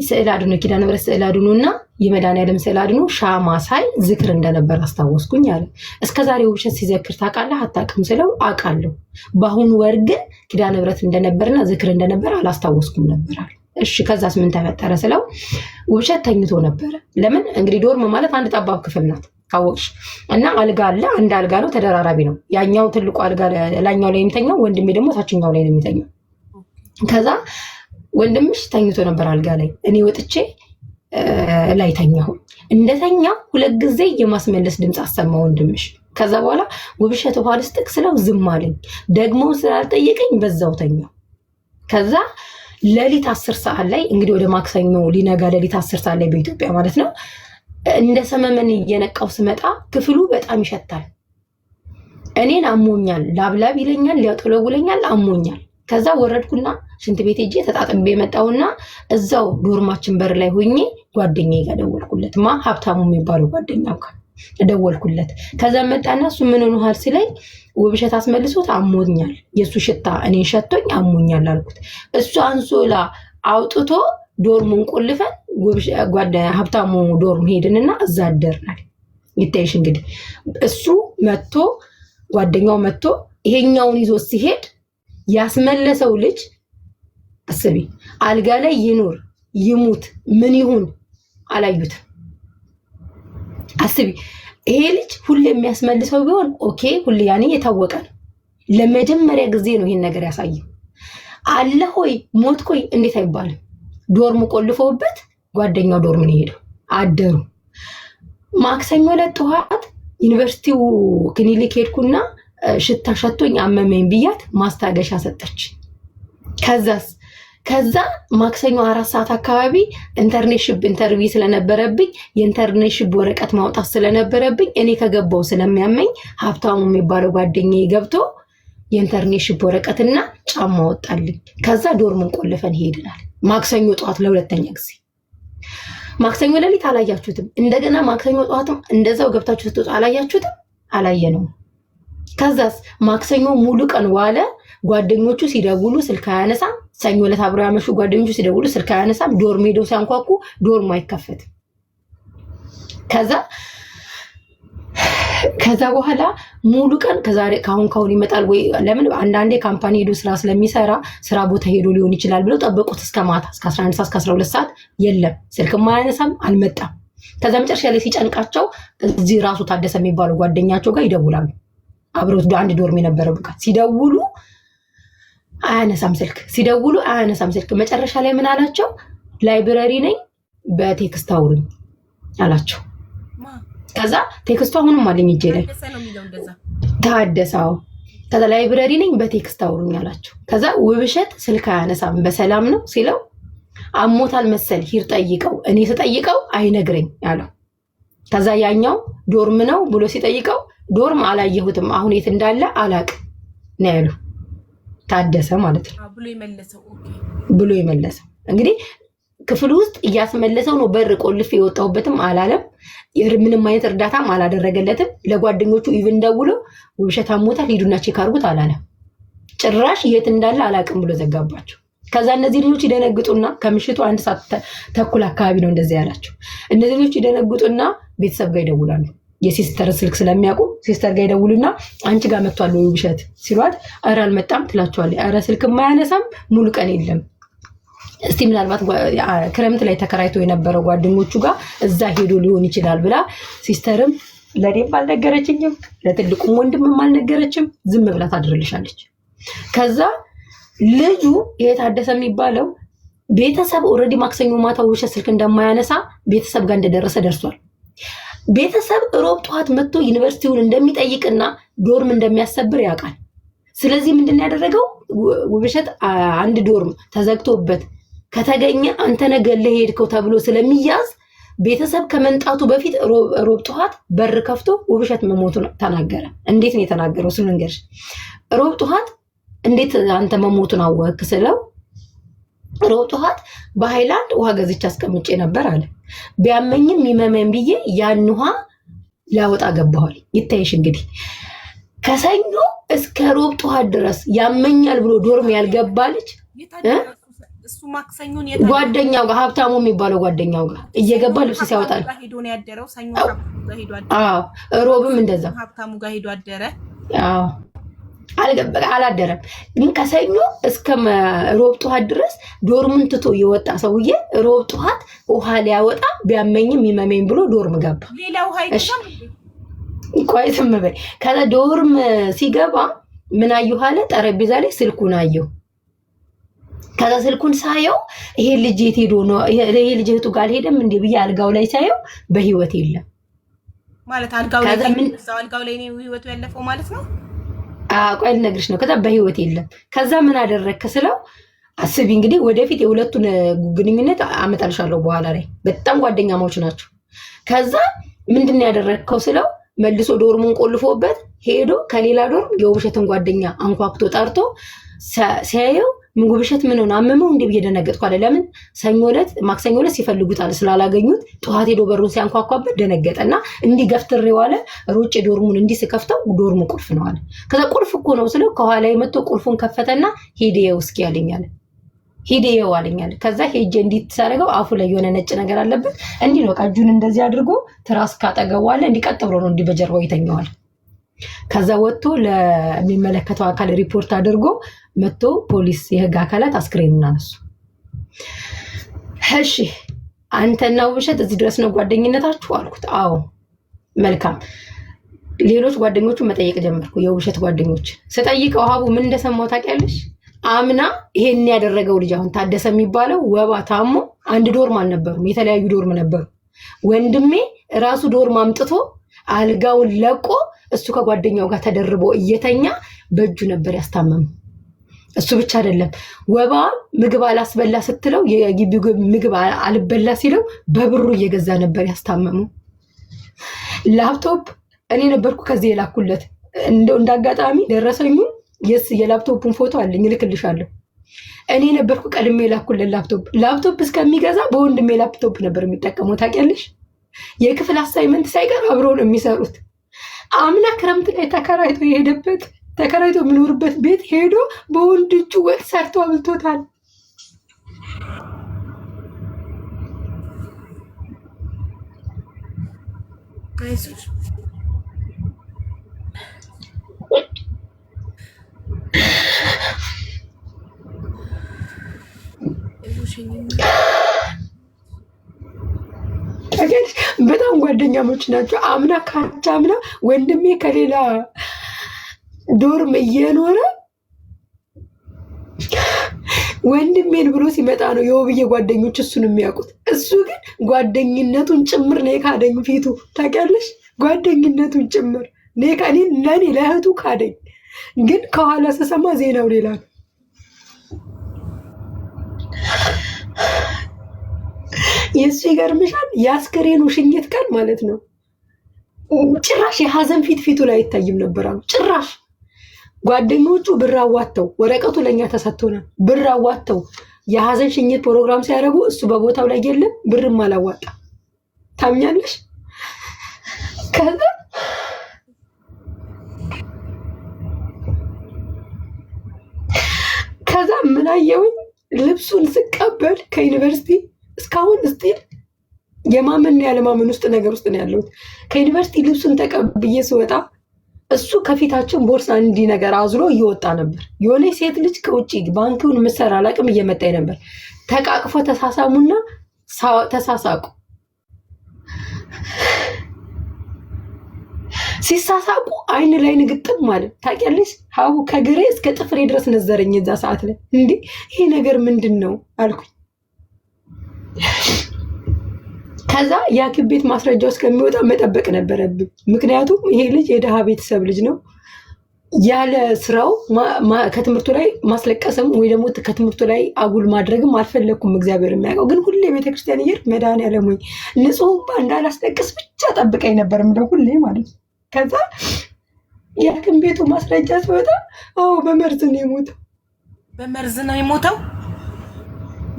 ስዕል አድኖ ኪዳነ ምህረት ስዕል አድኖና የመድኃኒዓለም ስዕል አድኖ ሻማ ሳይ ዝክር እንደነበር አስታወስኩኝ አለ። እስከዛሬ ውብሸት ሲዘክር ታውቃለህ አታውቅም ስለው አውቃለሁ፣ በአሁኑ ወር ግን ኪዳነ ምህረት እንደነበርና ዝክር እንደነበር አላስታወስኩም ነበር አለ። እሺ ከዛስ ምን ተፈጠረ ስለው ውብሸት ተኝቶ ነበረ። ለምን እንግዲህ ዶርም ማለት አንድ ጠባብ ክፍል ናት ካወቅሽ እና አልጋ አለ። አንድ አልጋ ነው ተደራራቢ ነው። ያኛው ትልቁ አልጋ ላኛው ላይ የሚተኛው ወንድሜ ደግሞ ታችኛው ላይ ነው የሚተኛው። ከዛ ወንድምሽ ተኝቶ ነበር አልጋ ላይ፣ እኔ ወጥቼ ላይ ተኛሁ። እንደተኛ 2 ጊዜ የማስመለስ ድምፅ አሰማ ወንድምሽ። ከዛ በኋላ ውብሸት ውሃ ልስጥቅ ስለው ዝም አለኝ። ደግሞ ስላልጠየቀኝ በዛው ተኛው። ከዛ ሌሊት 10 ሰዓት ላይ እንግዲህ ወደ ማክሰኞ ሊነጋ ሌሊት 10 ሰዓት ላይ በኢትዮጵያ ማለት ነው እንደ ሰመመን እየነቃው ስመጣ ክፍሉ በጣም ይሸታል። እኔን አሞኛል፣ ላብላብ ይለኛል፣ ሊያጠለውለኛል፣ አሞኛል። ከዛ ወረድኩና ሽንት ቤት ሄጄ ተጣጥቤ መጣውና እዛው ዶርማችን በር ላይ ሆኜ ጓደኛዬ ጋር ደወልኩለት። ሀብታሙ የሚባለው ጓደኛው ጋር ደወልኩለት። ከዛ መጣና እሱ ምን ሆነሃል ሲለኝ ውብሸት አስመልሶት አሞኛል፣ የሱ ሽታ እኔን ሸቶኝ አሞኛል አልኩት። እሱ አንሶላ አውጥቶ ዶርሙን ቆልፈን ሀብታሙ ዶርም ሄድንና እዛ አደርናል። ይታይሽ እንግዲህ እሱ መጥቶ ጓደኛው መጥቶ ይሄኛውን ይዞ ሲሄድ ያስመለሰው ልጅ አስቢ፣ አልጋ ላይ ይኑር ይሙት ምን ይሁን አላዩትም። አስቢ፣ ይሄ ልጅ ሁሌ የሚያስመልሰው ቢሆን ኦኬ፣ ሁሌ ያኔ የታወቀ ነው። ለመጀመሪያ ጊዜ ነው ይሄን ነገር ያሳየው። አለ ሆይ ሞት ኮይ እንዴት አይባልም። ዶርሙ ቆልፈውበት ጓደኛው ዶርም ነው ሄደው አደሩ። ማክሰኞ ዕለት ጠዋት ዩኒቨርሲቲው ክሊኒክ ሄድኩና ሽታ ሸቶኝ አመመኝ ብያት ማስታገሻ ሰጠች። ከዛ ማክሰኞ 4 ሰዓት አካባቢ ኢንተርኔትሺፕ ኢንተርቪው ስለነበረብኝ የኢንተርኔትሺፕ ወረቀት ማውጣት ስለነበረብኝ እኔ ከገባው ስለሚያመኝ ሀብታሙ የሚባለው ጓደኛዬ ገብቶ የኢንተርኔትሺፕ ወረቀትና ጫማ ወጣልኝ። ከዛ ዶርሙን ቆልፈን ሄድናል። ማክሰኞ ጠዋት ለሁለተኛ ጊዜ። ማክሰኞ ሌሊት አላያችሁትም። እንደገና ማክሰኞ ጠዋትም እንደዛው ገብታችሁ ስትወጡ አላያችሁትም። አላየነውም። ከዛስ ማክሰኞ ሙሉ ቀን ዋለ። ጓደኞቹ ሲደውሉ ስልክ አያነሳም። ሰኞ ዕለት አብረው ያመሹ ጓደኞቹ ሲደውሉ ስልክ አያነሳም። ዶርም ሄደው ሲያንኳኩ ዶርሙ አይከፈትም። ከዛ በኋላ ሙሉ ቀን ካሁን ይመጣል ወይ ለምን አንዳንዴ ካምፓኒ ሄዶ ስራ ስለሚሰራ ስራ ቦታ ሄዶ ሊሆን ይችላል ብለው ጠበቁት እስከ ማታ እስከ 11 ሰዓት እስከ 12 ሰዓት የለም፣ ስልክም አያነሳም፣ አልመጣም። ከዛ መጨረሻ ላይ ሲጨንቃቸው እዚህ ራሱ ታደሰ የሚባለው ጓደኛቸው ጋር ይደውላሉ። አብሮት አንድ ዶርም የነበረው ጋር ሲደውሉ አያነሳም ስልክ። መጨረሻ ላይ ምን አላቸው? ላይብረሪ ነኝ በቴክስት አውሩኝ አላቸው። ከዛ ቴክስቱ አሁንም አለኝ እጄ ላይ ታደሰው። ከዛ ላይብረሪ ነኝ በቴክስት አውሩኝ አላቸው። ከዛ ውብሸት ስልክ አያነሳም በሰላም ነው ሲለው አሞታል መሰል ሂር ጠይቀው፣ እኔ ስጠይቀው አይነግረኝ አለው። ከዛ ያኛው ዶርም ነው ብሎ ሲጠይቀው ዶርም አላየሁትም አሁን የት እንዳለ አላቅም ነው ያለው ታደሰ ማለት ነው ብሎ የመለሰው። እንግዲህ ክፍል ውስጥ እያስመለሰው ነው። በር ቆልፍ የወጣሁበትም አላለም። ምንም አይነት እርዳታም አላደረገለትም። ለጓደኞቹ ኢቭን ደውሎ ውብሸት አሞታል ሂዱና ቼክ አድርጉት አላለም። ጭራሽ የት እንዳለ አላቅም ብሎ ዘጋባቸው። ከዛ እነዚህ ልጆች ይደነግጡና ከምሽቱ 1 ሰዓት ተኩል አካባቢ ነው እንደዚህ ያላቸው። እነዚህ ልጆች ይደነግጡና ቤተሰብ ጋር ይደውላሉ። የሲስተር ስልክ ስለሚያውቁ ሲስተር ጋር ይደውሉና አንቺ ጋር መጥቷል ወይ ውብሸት ሲሏት ኧረ አልመጣም ትላቸዋለች። ኧረ ስልክ ማያነሳም ሙሉ ቀን የለም። እስቲ ምናልባት ክረምት ላይ ተከራይቶ የነበረው ጓደኞቹ ጋር እዛ ሄዶ ሊሆን ይችላል ብላ ሲስተርም ለኔም አልነገረችኝም፣ ለትልቁም ወንድምም አልነገረችም። ዝም ብላ ታድርልሻለች። ከዛ ልጁ የታደሰ የሚባለው ቤተሰብ ኦልሬዲ ማክሰኞ ማታ ውብሸት ስልክ እንደማያነሳ ቤተሰብ ጋር እንደደረሰ ደርሷል። ቤተሰብ ሮብ ጠዋት መጥቶ ዩኒቨርሲቲውን እንደሚጠይቅና ዶርም እንደሚያሰብር ያውቃል። ስለዚህ ምንድን ያደረገው ውብሸት አንድ ዶርም ተዘግቶበት ከተገኘ አንተ ነገ ለሄድከው ተብሎ ስለሚያዝ ቤተሰብ ከመንጣቱ በፊት ሮብ ጠዋት በር ከፍቶ ውብሸት መሞቱን ተናገረ። እንዴት ነው የተናገረው? ስለ ንገርሽ ሮብ ጠዋት እንዴት አንተ መሞቱን አወክ ስለው ሮብ ጠዋት በሃይላንድ ውሃ ገዝቼ አስቀምጬ ነበር አለ። ቢያመኝም ይመመን ብዬ ያን ውሃ ላወጣ ገባኋል። ይታይሽ እንግዲህ ከሰኞ እስከ ሮብ ጠዋት ድረስ ያመኛል ብሎ ዶርም ያልገባ ልጅ እሱ ማክሰኞን ጓደኛው ጋር ሀብታሙ የሚባለው ጓደኛው ጋር እየገባ ልብስ ሲያወጣል ሄዶ ነው ያደረው። ሰኞ ጋር ሄዶ አደረ። አዎ ሮብም እንደዛ ሀብታሙ ጋር ሄዶ አደረ። አዎ አላደረም። ግን ከሰኞ እስከ ሮብ ጠዋት ድረስ ዶርምን ትቶ የወጣ ሰውዬ ሮብ ጠዋት ውሃ ሊያወጣ ቢያመኝም ይመመኝ ብሎ ዶርም ገባ። ሌላ ውሃ ይተም ቆይ ዝም በይ። ከዛ ዶርም ሲገባ ምን አየሁ አለ? ጠረጴዛ ላይ ስልኩን አየሁ። ከዛ ስልኩን ሳየው ይሄ ልጅ የት ሄዶ ነው? ይሄ ልጅ እህቱ ጋር አልሄደም እንዴ ብዬ አልጋው ላይ ሳየው በህይወት የለም ማለት አልጋው ላይ ነው ህይወቱ ያለፈው ማለት ነው። ቆይ ልነግርሽ ነው። ከዛ በህይወት የለም። ከዛ ምን አደረግክ ስለው አስቢ እንግዲህ ወደፊት የሁለቱን ግንኙነት አመጣልሻለሁ በኋላ ላይ በጣም ጓደኛሞች ናቸው። ከዛ ምንድን ነው ያደረግከው ስለው መልሶ ዶርሙን ቆልፎበት ሄዶ ከሌላ ዶርም የውብሸትን ጓደኛ አንኳኩቶ ጠርቶ ሲያየው ውብሸት ምን ሆነ አመመው እንዴ ብዬ ደነገጥኩ አለ። ለምን ሰኞ ዕለት ማክሰኞ ዕለት ሲፈልጉታል ስላላገኙት ጠዋት ሄዶ በሩን ሲያንኳኳበት ደነገጠና እንዲህ ገፍትሬው አለ። ሩጭ ዶርሙን እንዲህ ስከፍተው ዶርሙ ቁልፍ ነው አለ። ከዛ ቁልፍ እኮ ነው ስለው ከኋላ የመጣው ቁልፉን ከፈተና ሄዴው እስኪ ያለኛል ሄዴው አለኛል። ከዛ ሄጄ እንዲትሳረገው አፉ ላይ የሆነ ነጭ ነገር አለበት እንዲህ ነው እጁን እንደዚህ አድርጎ ትራስ ካጠገዋለ እንዲቀጥ ብሎ ነው እንዲህ በጀርባው ይተኛዋል። ከዛ ወጥቶ ለሚመለከተው አካል ሪፖርት አድርጎ መጥቶ ፖሊስ የህግ አካላት አስክሬኑን አነሱ። እሺ አንተና ውብሸት እዚህ ድረስ ነው ጓደኝነታችሁ አልኩት። አዎ መልካም። ሌሎች ጓደኞቹን መጠየቅ ጀመርኩ። የውብሸት ጓደኞች ስጠይቀው ሀቡ ምን እንደሰማው ታውቂያለሽ? አምና ይሄን ያደረገው ልጅ አሁን ታደሰ የሚባለው ወባ ታሞ አንድ ዶርም አልነበሩም፣ የተለያዩ ዶርም ነበሩ። ወንድሜ ራሱ ዶርም አምጥቶ አልጋውን ለቆ እሱ ከጓደኛው ጋር ተደርቦ እየተኛ በእጁ ነበር ያስታመሙ። እሱ ብቻ አይደለም ወባ ምግብ አላስበላ ስትለው የግቢው ምግብ አልበላ ሲለው በብሩ እየገዛ ነበር ያስታመሙ። ላፕቶፕ እኔ ነበርኩ ከዚህ የላኩለት። እንደው እንዳጋጣሚ ደረሰኙ የላፕቶፑን ፎቶ አለኝ እልክልሻለሁ። እኔ ነበርኩ ቀድሜ የላኩለት ላፕቶፕ እስከሚገዛ በወንድሜ ላፕቶፕ ነበር የሚጠቀመው ታውቂያለሽ። የክፍል አሳይመንት ሳይቀር አብረው ነው የሚሰሩት። አምና ክረምት ላይ ተከራይቶ የሚኖርበት ቤት ሄዶ በወንድ እጁ ወጥ ሰርቶ አብልቶታል። በጣም ጓደኛሞች ናቸው። አምና ካቻ አምና ወንድሜ ከሌላ ዶርም እየኖረ ወንድሜን ብሎ ሲመጣ ነው የውብዬ ጓደኞች እሱን የሚያውቁት። እሱ ግን ጓደኝነቱን ጭምር ነው ካደኝ ፊቱ ታውቂያለሽ። ጓደኝነቱን ጭምር ለኔ ለእህቱ ካደኝ። ግን ከኋላ ስሰማ ዜናው ሌላ ነው። የሱ ይገርምሻል። የአስከሬኑ ሽኝት ቀን ማለት ነው ጭራሽ የሀዘን ፊቱ ላይ አይታይም ነበር አሉ። ጭራሽ ጓደኞቹ ብር አዋጥተው ወረቀቱ ለኛ ተሰጥቶናል። ብር አዋጥተው የሀዘን ሽኝት ፕሮግራም ሲያደርጉ እሱ በቦታው ላይ የለም፣ ብርም አላዋጣ። ታምኛለሽ? ከዛ ምን አየሁኝ ልብሱን ስቀበል ከዩኒቨርሲቲ እስካሁን እስቲል የማመን ያለማመን ውስጥ ነገር ውስጥ ነው ያለሁት። ከዩኒቨርሲቲ ልብሱን ተቀብዬ ስወጣ እሱ ከፊታችን ቦርሳ እንዲህ ነገር አዝሎ እየወጣ ነበር። የሆነ ሴት ልጅ ከውጭ ባንኩን ምሰራ አላቅም እየመጣኝ ነበር። ተቃቅፎ ተሳሳሙና ተሳሳቁ። ሲሳሳቁ አይን ላይ ንግጥም ማለት ታውቂያለሽ። ሀቡ ከግሬ እስከ ጥፍሬ ድረስ ነዘረኝ እዛ ሰዓት ላይ። እንዴ ይሄ ነገር ምንድን ነው አልኩኝ። ከዛ የሐኪም ቤት ማስረጃው እስከሚወጣ መጠበቅ ነበረብኝ። ምክንያቱም ይሄ ልጅ የድሃ ቤተሰብ ልጅ ነው። ያለ ስራው ከትምህርቱ ላይ ማስለቀስም ወይ ደግሞ ከትምህርቱ ላይ አጉል ማድረግም አልፈለኩም። እግዚአብሔር የሚያውቀው። ግን ሁሌ ቤተክርስቲያን እየሄድኩ መድኃኒዓለም ወይ ንጹህ እንዳላስለቅስ ብቻ ጠብቀኝ ነበር ምለው ሁሌ ማለት ነው። ከዛ የሐኪም ቤቱ ማስረጃ ሲወጣ አዎ በመርዝ ነው የሞተው። በመርዝ ነው የሞተው።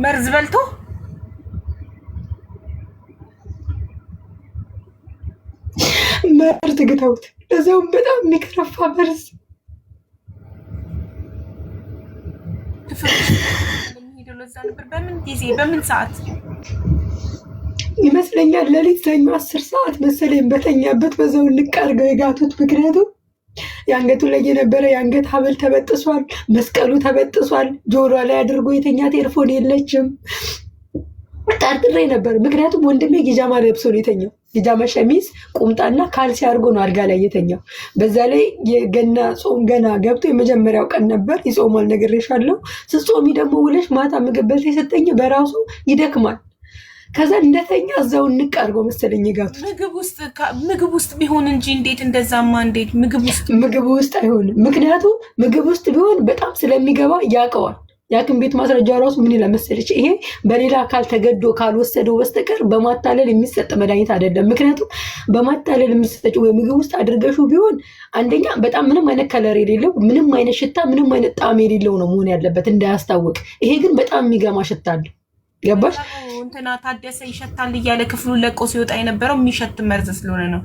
መርዝ በልቶ መርዝ ግተውት፣ ለዛውም በጣም የሚከረፋ መርዝ። በምን ጊዜ በምን ሰዓት ይመስለኛል? ሌሊት ሰኞ 10 ሰዓት መሰለኝ በተኛበት በዛው ንቅ አድርገው የጋቱት። ምክንያቱም የአንገቱ ላይ የነበረ የአንገት ሀብል ተበጥሷል፣ መስቀሉ ተበጥሷል። ጆሮ ላይ አድርጎ የተኛት ኤርፎን የለችም። ጠርጥሬ ነበር። ምክንያቱም ወንድሜ ጊጃማ ለብሶ ነው የተኛው። ጊጃማ ሸሚዝ ቁምጣና ካልሲ አድርጎ ነው አልጋ ላይ የተኛው። በዛ ላይ የገና ጾም ገና ገብቶ የመጀመሪያው ቀን ነበር። ይጾማል ነግሬሻለሁ። ስትጾሚ ደግሞ ውለሽ ማታ ምግብ በልተሽ ስትተኝ በራሱ ይደክማል። ከዛ እንደተኛ እዛው ንቅ አድርጎ መሰለኝ የጋቱት። ምግብ ውስጥ ቢሆን እንጂ እንዴት እንደዛማ እንዴት ምግብ ውስጥ አይሆንም። ምክንያቱም ምግብ ውስጥ ቢሆን በጣም ስለሚገባ ያውቀዋል። የሐኪም ቤት ማስረጃ ራሱ ምን ይላል መሰለች? ይሄ በሌላ አካል ተገዶ ካልወሰደው በስተቀር በማታለል የሚሰጥ መድኃኒት አይደለም። ምክንያቱም በማታለል የሚሰጠው ወይ ምግብ ውስጥ አድርገሽው ቢሆን አንደኛ በጣም ምንም አይነት ከለር የሌለው ምንም አይነት ሽታ ምንም አይነት ጣዕም የሌለው ነው መሆን ያለበት እንዳያስታውቅ። ይሄ ግን በጣም የሚገማ ሽታ አለው። ገባሽ? እንትና ታደሰ ይሸታል እያለ ክፍሉን ለቆ ሲወጣ የነበረው የሚሸት መርዝ ስለሆነ ነው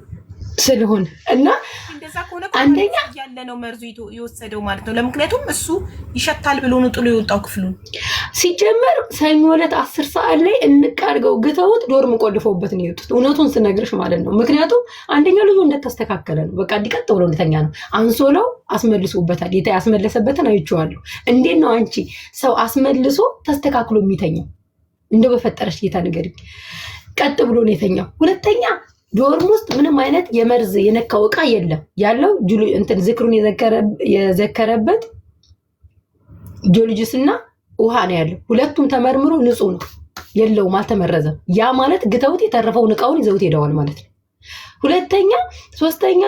ስለሆነ እና እንደዛ ከሆነ አንደኛ ያለ ነው መርዙ የወሰደው ማለት ነው። ለምክንያቱም እሱ ይሸታል ብሎ ነው ጥሎ የወጣው ክፍሉን። ሲጀመር ሰኞ ዕለት 10 ሰዓት ላይ እንቃርገው ግተውት ዶርም ቆልፈውበት ነው የወጡት። እውነቱን ስነግርሽ ማለት ነው። ምክንያቱም አንደኛ ልጁ እንደተስተካከለ ነው። በቃ እንዲቀጥ ብሎ እንደተኛ ነው። አንሶላው አስመልሶበታል። ያስመለሰበትን አይቼዋለሁ። እንዴት ነው አንቺ ሰው አስመልሶ ተስተካክሎ የሚተኛው? እንደው በፈጠረሽ ጌታ ንገሪኝ። ቀጥ ብሎ ነው የተኛው። ሁለተኛ ዶርም ውስጥ ምንም አይነት የመርዝ የነካው ዕቃ የለም። ያለው ዝክሩን የዘከረበት ጂኦሎጂስት እና ውሃ ነው ያለው። ሁለቱም ተመርምሮ ንጹህ ነው፣ የለውም፣ አልተመረዘም። ያ ማለት ግተውት የተረፈውን ዕቃውን ይዘውት ሄደዋል ማለት ነው። ሁለተኛ ሶስተኛ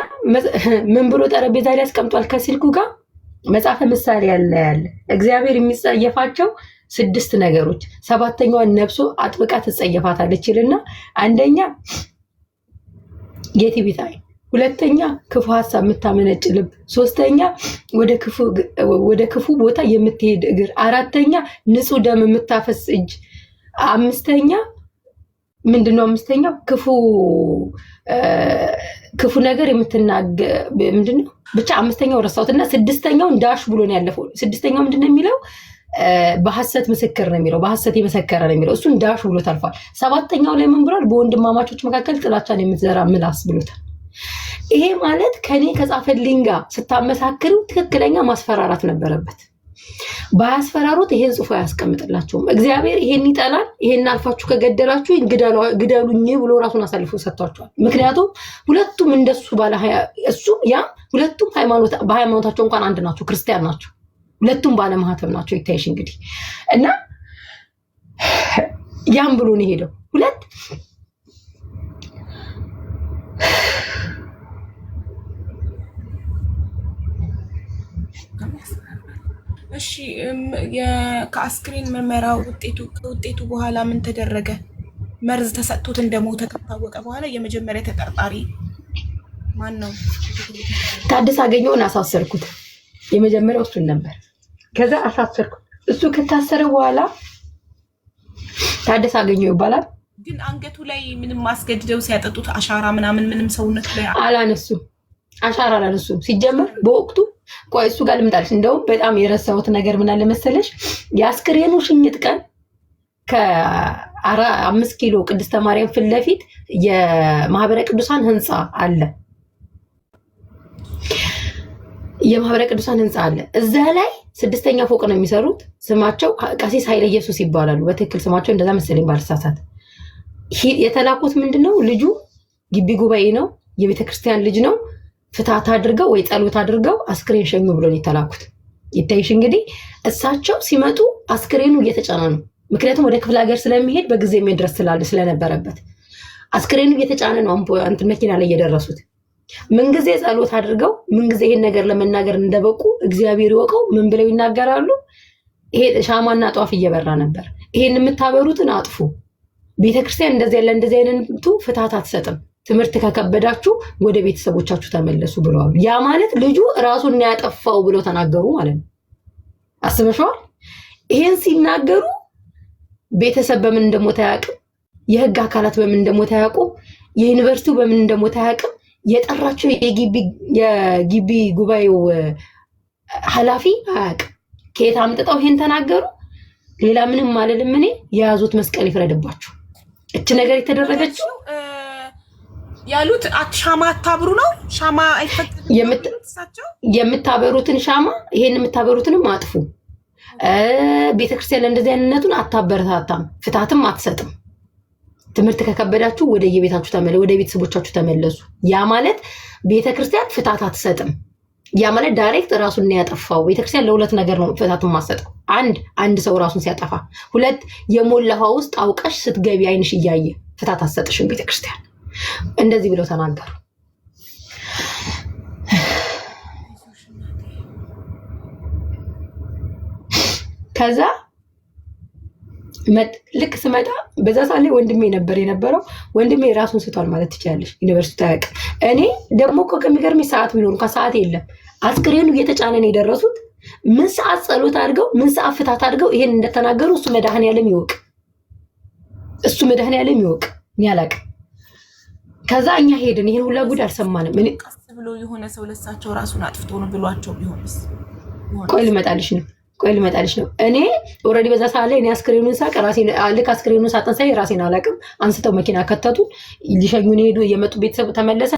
ምን ብሎ ጠረጴዛ ላይ ያስቀምጧል ከስልኩ ጋር መጽሐፈ ምሳሌ ያለ እግዚአብሔር የሚጸየፋቸው 6 ነገሮች 7ኛዋን ነፍሱ አጥብቃ ትጸየፋታለች ይልና አንደኛ የትዕቢት ዓይን፣ ሁለተኛ ክፉ ሀሳብ የምታመነጭ ልብ፣ ሶስተኛ ወደ ክፉ ቦታ የምትሄድ እግር፣ አራተኛ ንጹህ ደም የምታፈስ እጅ፣ አምስተኛ ምንድነው? አምስተኛው ክፉ ነገር የምትናገር ምንድነው? ብቻ አምስተኛው ረሳሁትና ስድስተኛው ዳሽ ብሎ ነው ያለፈው። ስድስተኛው ምንድነው የሚለው? በሐሰት ምስክር ነው የሚለው። በሐሰት የመሰከረ ነው የሚለው። እሱን ዳሽ ብሎ ታልፏል። 7ኛው ላይ ምን ብሏል? በወንድማማቾች መካከል ጥላቻን የምትዘራ ምላስ ብሎታል። ይሄ ማለት ከኔ ከጻፈልኝ ጋር ስታመሳክሩ ትክክለኛ ማስፈራራት ነበረበት። ባያስፈራሩት ይሄን ጽፎ አያስቀምጥላቸውም። እግዚአብሔር ይሄን ይጠላል። ይሄን አልፋችሁ ከገደላችሁ ግደሉኝ ብሎ ራሱን አሳልፎ ሰጥቷቸዋል። ምክንያቱም ሁለቱም እንደሱ እሱ ያ ሁለቱም በሃይማኖታቸው እንኳን አንድ ናቸው፣ ክርስቲያን ናቸው። ሁለቱም ባለማህተብ ናቸው። ይታይሽ እንግዲህ እና ያም ብሎ ነው ሄደው ሁለት እሺ ከአስክሬን ምርመራ ውጤቱ በኋላ ምን ተደረገ? መርዝ ተሰጥቶት እንደሞተ ከታወቀ በኋላ የመጀመሪያ ተጠርጣሪ ማን ነው? ታደሰ አገኘውን አሳሰርኩት። የመጀመሪያው እሱን ነበር። ከዛ አሳሰርኩት። እሱ ከታሰረ በኋላ ታደሰ አገኘው ይባላል። ግን አንገቱ ላይ ምንም ማስገድደው ሲያጠጡት አሻራ ምንም ሰውነት ላይ አላነሱም። አሻራ አላነሱም። ሲጀመር በወቅቱ ቆይ እሱ ጋር ልምጣልሽ። እንደውም በጣም የረሳሁት ነገር ምን አለ መሰለሽ? የአስክሬኑ ሽኝት ቀን ከ5 ኪሎ ቅድስተ ማርያም ፊት ለፊት የማህበረ ቅዱሳን ህንፃ አለ። የማህበረ ቅዱሳን ህንፃ አለ። እዛ ላይ 6ኛ ፎቅ ነው የሚሰሩት። ስማቸው ቀሲስ ኃይለ ኢየሱስ ይባላሉ። በትክክል ስማቸው እንደዛ መሰለኝ ባልሳሳት። የተላኩት ምንድነው? ልጁ ግቢ ጉባኤ ነው፣ የቤተክርስቲያን ልጅ ነው። ፍታት አድርገው ወይ ጸሎት አድርገው አስክሬን ሸኙ ብሎ ነው የተላኩት። ይታይሽ እንግዲህ እሳቸው ሲመጡ አስክሬኑ እየተጫነ ነው። ምክንያቱም ወደ ክፍለ ሀገር ስለሚሄድ በጊዜ መድረስ ስለነበረበት አስክሬኑ እየተጫነ ነው። እንትን መኪና ላይ እየደረሱት ምንጊዜ ጸሎት አድርገው ምንጊዜ ይሄን ነገር ለመናገር እንደበቁ እግዚአብሔር ይወቀው ምን ብለው ይናገራሉ? ይሄ ሻማና ጧፍ እየበራ ነበር። ይሄን የምታበሩትን አጥፉ፣ ቤተክርስቲያን እንደዚህ አይነቱ ፍታት አትሰጥም፣ ትምህርት ከከበዳችሁ ወደ ቤተሰቦቻችሁ ተመለሱ ብለዋል። ያ ማለት ልጁ ራሱን ያጠፋው ብለው ተናገሩ ማለት ነው። አስበሽዋል? ይሄን ሲናገሩ ቤተሰብ በምን እንደሞተ አያውቅም፣ የህግ አካላት በምን እንደሞተ አያውቁም፣ የዩኒቨርሲቲው በምን እንደሞተ አያውቅም። የጠራቸው የግቢ ጉባኤው ኃላፊ አያውቅም። ከየት አምጥተው ይሄን ተናገሩ? ሌላ ምንም አልልም እኔ። የያዙት መስቀል ይፍረድባችሁ። እች ነገር የተደረገችው ያሉት ሻማ አታብሩ ነው። ሻማ አይፈቅድም። የምታበሩትን ሻማ ይሄን የምታበሩትንም አጥፉ። ቤተክርስቲያን እንደዚህ አይነቱን አታበረታታም፣ ፍታትም አትሰጥም። ትምህርት ከከበዳችሁ ወደ የቤታችሁ ተመለሱ፣ ወደ ቤተሰቦቻችሁ ተመለሱ። ያ ማለት ቤተክርስቲያን ፍታት አትሰጥም። ያ ማለት ዳይሬክት ራሱን ያጠፋው። ቤተክርስቲያን ለሁለት ነገር ነው ፍታቱን ማሰጠው። አንድ ሰው ራሱን ሲያጠፋ፣ ሁለት የሞላው ውስጥ አውቀሽ ስትገቢ አይንሽ እያየ ፍታት አትሰጥሽም ቤተክርስቲያን። እንደዚህ ብለው ተናገሩ። ከዛ ልክ ስመጣ በዛ ሰዓት ላይ ወንድሜ ነበር የነበረው። ወንድሜ ራሱን ስቷል ማለት ትችላለሽ። ዩኒቨርሲቲ ታያቅ። እኔ ደግሞ እኮ ከሚገርምሽ ሰዓት ቢኖር እንኳን ሰዓት የለም። አስክሬኑ እየተጫነ ነው የደረሱት። ምን ሰዓት ጸሎት አድርገው ምን ሰዓት ፍታት አድርገው ይሄን እንደተናገሩ እሱ መድኃኔዓለም ይወቅ፣ እሱ መድኃኔዓለም ይወቅ። እኔ አላውቅም። ከዛ እኛ ሄድን። ይሄን ሁላ ጉድ አልሰማንም። እኔ ቀስ ብሎ የሆነ ሰው ለሳቸው ራሱን አጥፍቶ ነው ብሏቸው ቢሆንስ? ቆይ ልመጣልሽ ነው። እኔ ኦልሬዲ በዛ ሰዓት ላይ እኔ አስክሬኑን ሳቅ ራሴን ልክ አስክሬኑን ሳጠን ሳይ ራሴን አላውቅም። አንስተው መኪና ከተቱ። ሊሸኙን ሄዱ። የመጡ ቤተሰብ ተመለሰ።